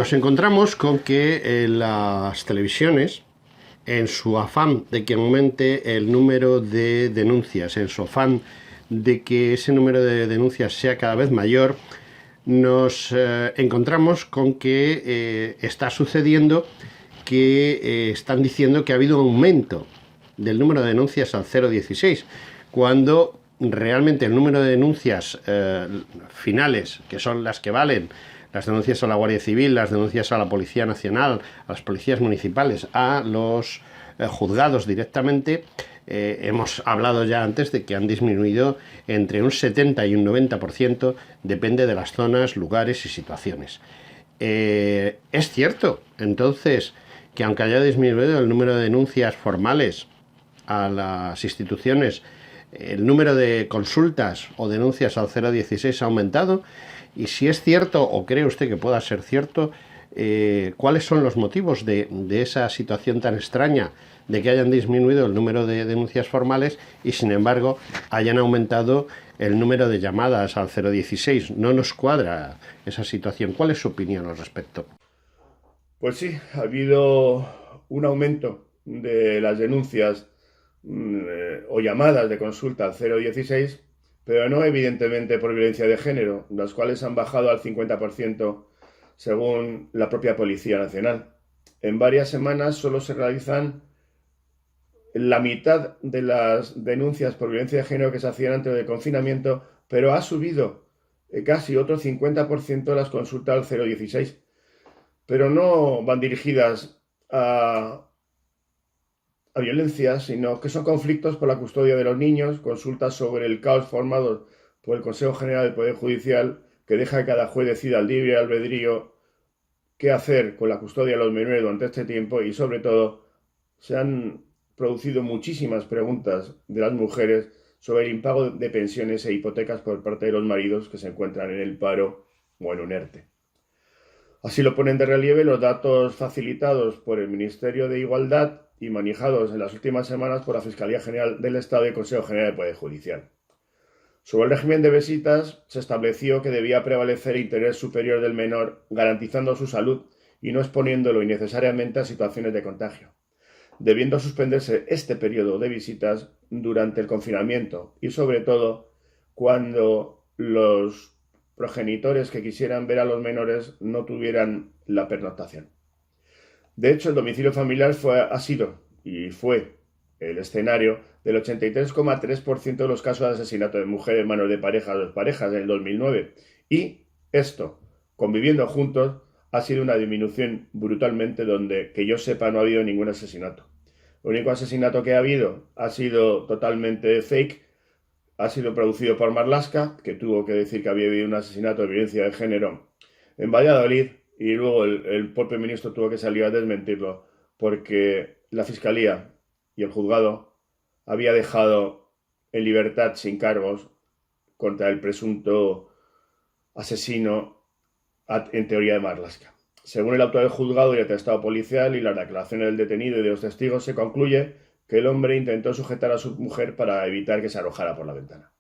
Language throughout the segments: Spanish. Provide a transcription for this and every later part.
nos encontramos con que las televisiones, en su afán de que aumente el número de denuncias, en su afán de que ese número de denuncias sea cada vez mayor, nos encontramos con que está sucediendo que están diciendo que ha habido un aumento del número de denuncias al 016, cuando realmente el número de denuncias finales, que son las que valen, las denuncias a la Guardia Civil, las denuncias a la Policía Nacional, a las policías municipales, a los juzgados directamente, hemos hablado ya antes de que han disminuido entre un 70 y un 90%, depende de las zonas, lugares y situaciones. Es cierto, entonces, que aunque haya disminuido el número de denuncias formales a las instituciones, el número de consultas o denuncias al 016 ha aumentado. Y si es cierto, o cree usted que pueda ser cierto, ¿cuáles son los motivos de esa situación tan extraña de que hayan disminuido el número de denuncias formales y, sin embargo, hayan aumentado el número de llamadas al 016? No nos cuadra esa situación. ¿Cuál es su opinión al respecto? Pues sí, ha habido un aumento de las denuncias o llamadas de consulta al 016, pero no evidentemente por violencia de género, las cuales han bajado al 50% según la propia Policía Nacional. En varias semanas solo se realizan la mitad de las denuncias por violencia de género que se hacían antes del confinamiento, pero ha subido casi otro 50% las consultas al 016. Pero no van dirigidas a violencia, sino que son conflictos por la custodia de los niños, consultas sobre el caos formado por el Consejo General del Poder Judicial, que deja que cada juez decida al libre albedrío qué hacer con la custodia de los menores durante este tiempo, y sobre todo se han producido muchísimas preguntas de las mujeres sobre el impago de pensiones e hipotecas por parte de los maridos que se encuentran en el paro o en un ERTE. Así lo ponen de relieve los datos facilitados por el Ministerio de Igualdad y manejados en las últimas semanas por la Fiscalía General del Estado y el Consejo General del Poder Judicial. Sobre el régimen de visitas, se estableció que debía prevalecer el interés superior del menor, garantizando su salud y no exponiéndolo innecesariamente a situaciones de contagio, debiendo suspenderse este periodo de visitas durante el confinamiento y, sobre todo, cuando los progenitores que quisieran ver a los menores no tuvieran la pernoctación. De hecho, el domicilio familiar ha sido el escenario del 83,3% de los casos de asesinato de mujeres en manos de parejas o exparejas en el 2009. Y esto, conviviendo juntos, ha sido una disminución brutalmente donde, que yo sepa, no ha habido ningún asesinato. El único asesinato que ha habido ha sido totalmente fake, ha sido producido por Marlaska, que tuvo que decir que había habido un asesinato de violencia de género en Valladolid, y luego el propio ministro tuvo que salir a desmentirlo porque la Fiscalía y el juzgado había dejado en libertad sin cargos contra el presunto asesino en teoría de Marlaska. Según el auto del juzgado y el atestado policial y las declaraciones del detenido y de los testigos, se concluye que el hombre intentó sujetar a su mujer para evitar que se arrojara por la ventana.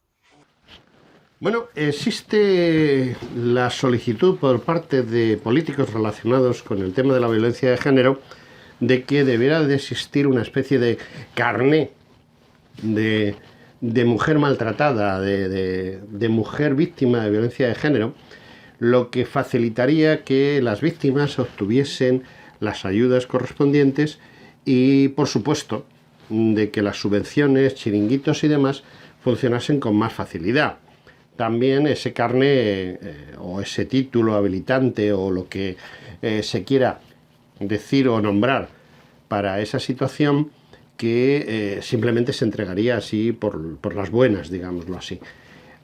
Bueno, existe la solicitud por parte de políticos relacionados con el tema de la violencia de género de que debiera de existir una especie de carné de mujer maltratada, de mujer víctima de violencia de género, lo que facilitaría que las víctimas obtuviesen las ayudas correspondientes y, por supuesto, de que las subvenciones, chiringuitos y demás funcionasen con más facilidad. También ese carné o ese título habilitante o lo que se quiera decir o nombrar para esa situación, que simplemente se entregaría así por las buenas, digámoslo así.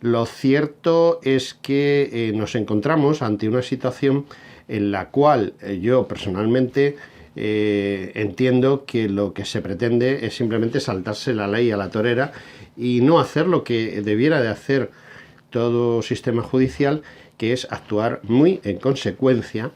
Lo cierto es que nos encontramos ante una situación en la cual yo personalmente entiendo que lo que se pretende es simplemente saltarse la ley a la torera y no hacer lo que debiera de hacer todo sistema judicial, que es actuar muy en consecuencia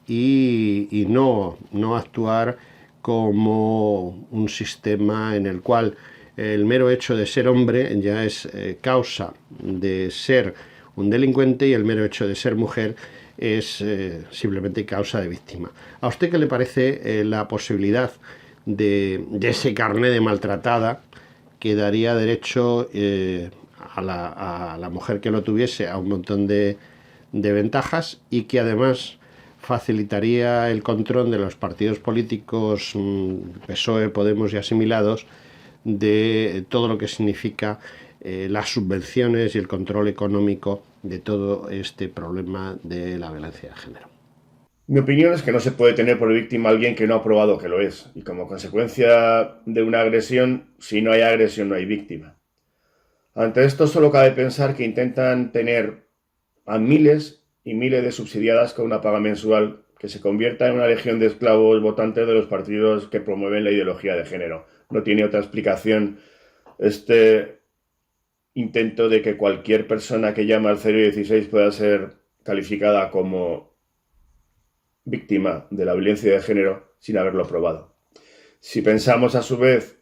y no actuar como un sistema en el cual el mero hecho de ser hombre ya es causa de ser un delincuente y el mero hecho de ser mujer es simplemente causa de víctima. ¿A usted qué le parece la posibilidad de ese carné de maltratada que daría derecho a la mujer que lo tuviese a un montón de ventajas y que además facilitaría el control de los partidos políticos PSOE, Podemos y asimilados de todo lo que significa las subvenciones y el control económico de todo este problema de la violencia de género? Mi opinión es que no se puede tener por víctima a alguien que no ha probado que lo es. Y como consecuencia de una agresión, si no hay agresión, no hay víctima. Ante esto solo cabe pensar que intentan tener a miles y miles de subsidiadas con una paga mensual que se convierta en una legión de esclavos votantes de los partidos que promueven la ideología de género. No tiene otra explicación este intento de que cualquier persona que llame al 016 pueda ser calificada como víctima de la violencia de género sin haberlo probado. Si pensamos a su vez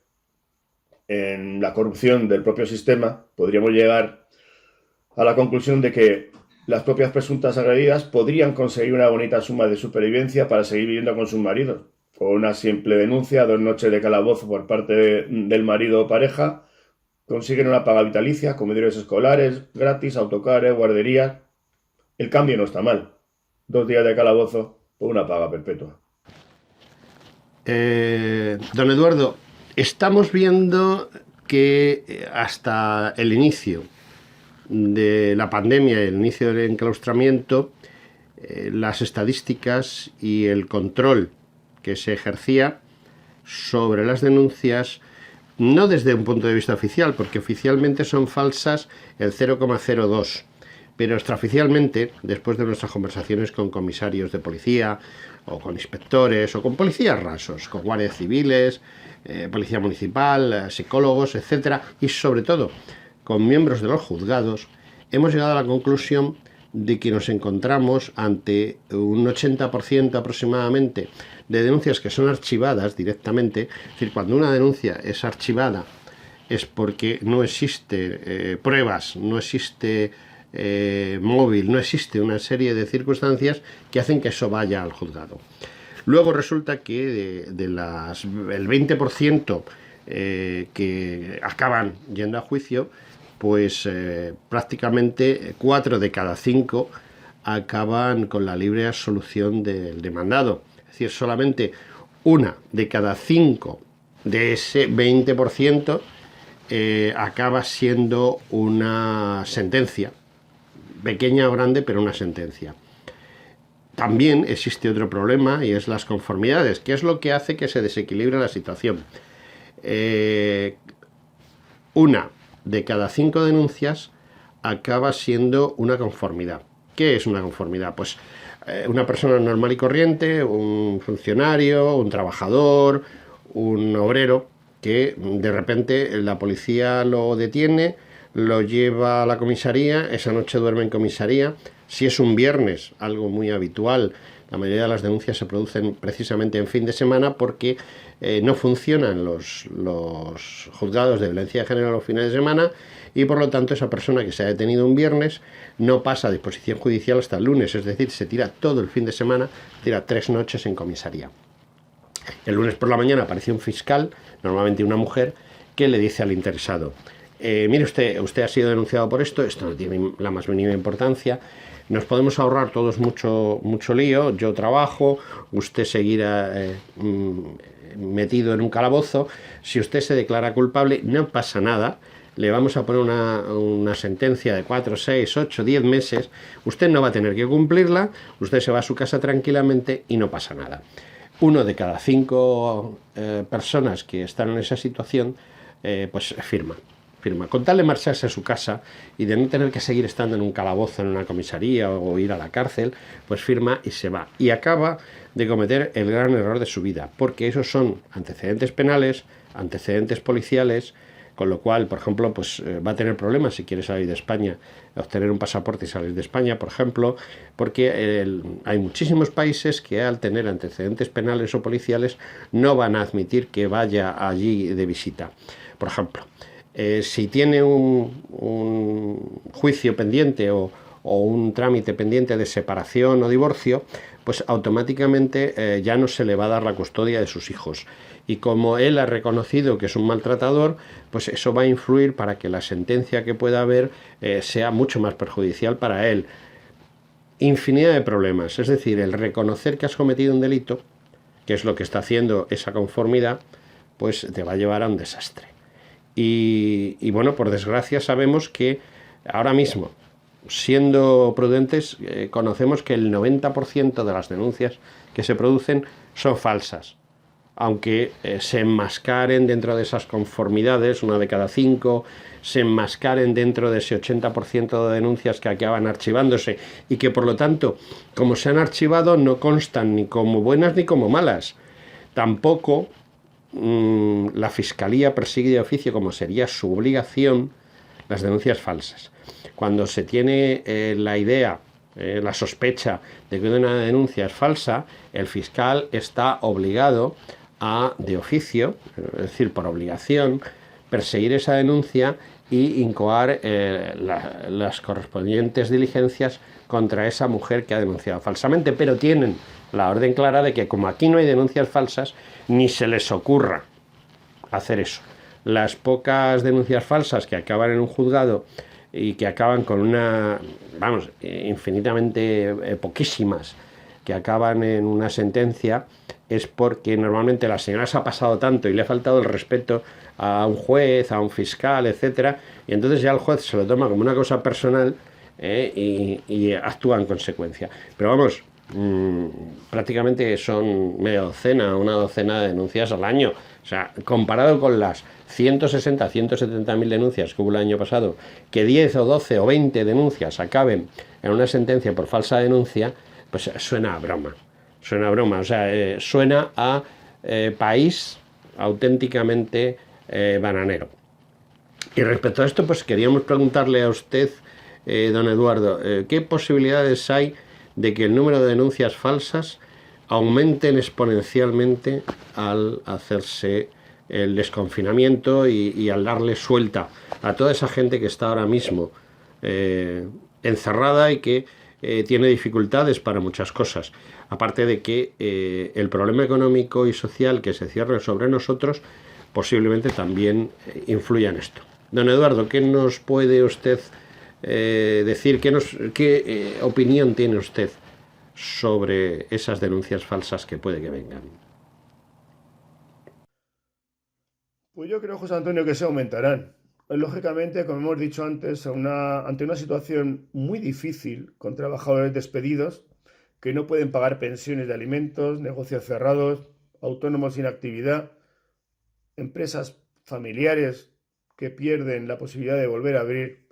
en la corrupción del propio sistema, podríamos llegar a la conclusión de que las propias presuntas agredidas podrían conseguir una bonita suma de supervivencia para seguir viviendo con sus maridos. Con una simple denuncia, 2 noches de calabozo por parte del marido o pareja, consiguen una paga vitalicia, comedores escolares gratis, autocares, guarderías. El cambio no está mal. 2 días de calabozo por una paga perpetua. Don Eduardo, estamos viendo que hasta el inicio de la pandemia y el inicio del enclaustramiento, las estadísticas y el control que se ejercía sobre las denuncias, no desde un punto de vista oficial, porque oficialmente son falsas el 0,02, pero extraoficialmente, después de nuestras conversaciones con comisarios de policía, o con inspectores, o con policías rasos, con guardias civiles, policía municipal, psicólogos, etcétera, y sobre todo con miembros de los juzgados, hemos llegado a la conclusión de que nos encontramos ante un 80% aproximadamente de denuncias que son archivadas directamente. Es decir, cuando una denuncia es archivada es porque no existe pruebas, no existe móvil, no existe una serie de circunstancias que hacen que eso vaya al juzgado. Luego resulta que el 20% que acaban yendo a juicio, pues prácticamente 4 de cada 5 acaban con la libre absolución del demandado. Es decir, solamente 1 de cada 5 de ese 20% acaba siendo una sentencia, pequeña o grande, pero una sentencia. También existe otro problema y es las conformidades, que es lo que hace que se desequilibre la situación. 1 de cada 5 denuncias acaba siendo una conformidad. ¿Qué es una conformidad? Pues una persona normal y corriente, un funcionario, un trabajador, un obrero, que de repente la policía lo detiene, lo lleva a la comisaría, esa noche duerme en comisaría. Si es un viernes, algo muy habitual, la mayoría de las denuncias se producen precisamente en fin de semana porque no funcionan los juzgados de violencia de género los fines de semana y por lo tanto esa persona que se ha detenido un viernes no pasa a disposición judicial hasta el lunes, es decir, se tira todo el fin de semana, tira 3 noches en comisaría. El lunes por la mañana aparece un fiscal, normalmente una mujer, que le dice al interesado: mire usted ha sido denunciado por esto no tiene la más mínima importancia, nos podemos ahorrar todos mucho lío, yo trabajo, usted seguirá metido en un calabozo, si usted se declara culpable no pasa nada, le vamos a poner una sentencia de 4, 6, 8, 10 meses, usted no va a tener que cumplirla, usted se va a su casa tranquilamente y no pasa nada. 1 de cada 5 personas que están en esa situación pues firma. Con tal de marcharse a su casa y de no tener que seguir estando en un calabozo, en una comisaría o ir a la cárcel, pues firma y se va. Y acaba de cometer el gran error de su vida, porque esos son antecedentes penales, antecedentes policiales, con lo cual, por ejemplo, pues va a tener problemas si quiere salir de España, obtener un pasaporte y salir de España, por ejemplo, porque hay muchísimos países que al tener antecedentes penales o policiales no van a admitir que vaya allí de visita. Por ejemplo, si tiene un juicio pendiente o o un trámite pendiente de separación o divorcio, pues automáticamente ya no se le va a dar la custodia de sus hijos. Y como él ha reconocido que es un maltratador, pues eso va a influir para que la sentencia que pueda haber sea mucho más perjudicial para él. Infinidad de problemas, es decir, el reconocer que has cometido un delito, que es lo que está haciendo esa conformidad, pues te va a llevar a un desastre. Y bueno, por desgracia sabemos que ahora mismo, siendo prudentes, conocemos que el 90% de las denuncias que se producen son falsas, aunque se enmascaren dentro de esas conformidades, una de cada 5, se enmascaren dentro de ese 80% de denuncias que acaban archivándose y que por lo tanto, como se han archivado, no constan ni como buenas ni como malas. Tampoco la Fiscalía persigue de oficio, como sería su obligación, las denuncias falsas. Cuando se tiene la idea, la sospecha de que una denuncia es falsa, el fiscal está obligado a, de oficio, es decir, por obligación, perseguir esa denuncia y incoar las correspondientes diligencias contra esa mujer que ha denunciado falsamente, pero tienen la orden clara de que como aquí no hay denuncias falsas, ni se les ocurra hacer eso. Las pocas denuncias falsas que acaban en un juzgado y que acaban con una, vamos, infinitamente poquísimas, que acaban en una sentencia, es porque normalmente la señora se ha pasado tanto y le ha faltado el respeto a un juez, a un fiscal, etcétera, y entonces ya el juez se lo toma como una cosa personal y actúa en consecuencia. Pero vamos, prácticamente son media docena, una docena de denuncias al año. O sea, comparado con las 160, 170.000 denuncias que hubo el año pasado, que 10 o 12 o 20 denuncias acaben en una sentencia por falsa denuncia, pues suena a broma. Suena a broma, o sea, suena a país auténticamente bananero. Y respecto a esto, pues queríamos preguntarle a usted, don Eduardo, ¿qué posibilidades hay de que el número de denuncias falsas aumenten exponencialmente al hacerse el desconfinamiento y al darle suelta a toda esa gente que está ahora mismo encerrada y que tiene dificultades para muchas cosas? Aparte de que el problema económico y social que se cierre sobre nosotros posiblemente también influya en esto. Don Eduardo, ¿qué nos puede usted decir? ¿Qué opinión tiene usted sobre esas denuncias falsas que puede que vengan? Pues yo creo, José Antonio, que se aumentarán. Lógicamente, como hemos dicho antes, ante una situación muy difícil con trabajadores despedidos que no pueden pagar pensiones de alimentos, negocios cerrados, autónomos sin actividad, empresas familiares que pierden la posibilidad de volver a abrir,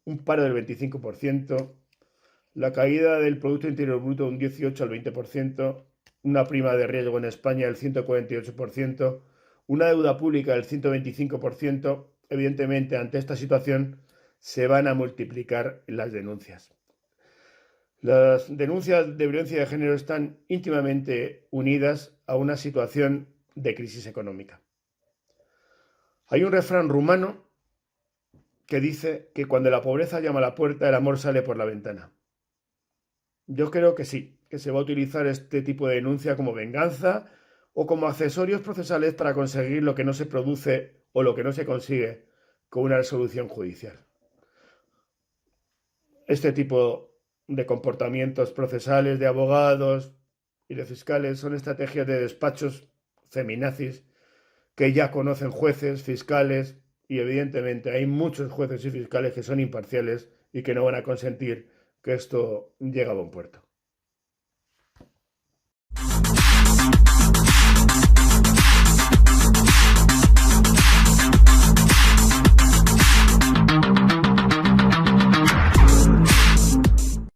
un paro del 25%, la caída del Producto Interior Bruto de un 18 al 20%, una prima de riesgo en España del 148%, una deuda pública del 125%, evidentemente ante esta situación se van a multiplicar las denuncias. Las denuncias de violencia de género están íntimamente unidas a una situación de crisis económica. Hay un refrán rumano que dice que cuando la pobreza llama a la puerta, el amor sale por la ventana. Yo creo que sí, que se va a utilizar este tipo de denuncia como venganza o como accesorios procesales para conseguir lo que no se produce o lo que no se consigue con una resolución judicial. Este tipo de comportamientos procesales de abogados y de fiscales son estrategias de despachos feminazis que ya conocen jueces, fiscales y evidentemente hay muchos jueces y fiscales que son imparciales y que no van a consentir que esto llegue a buen puerto.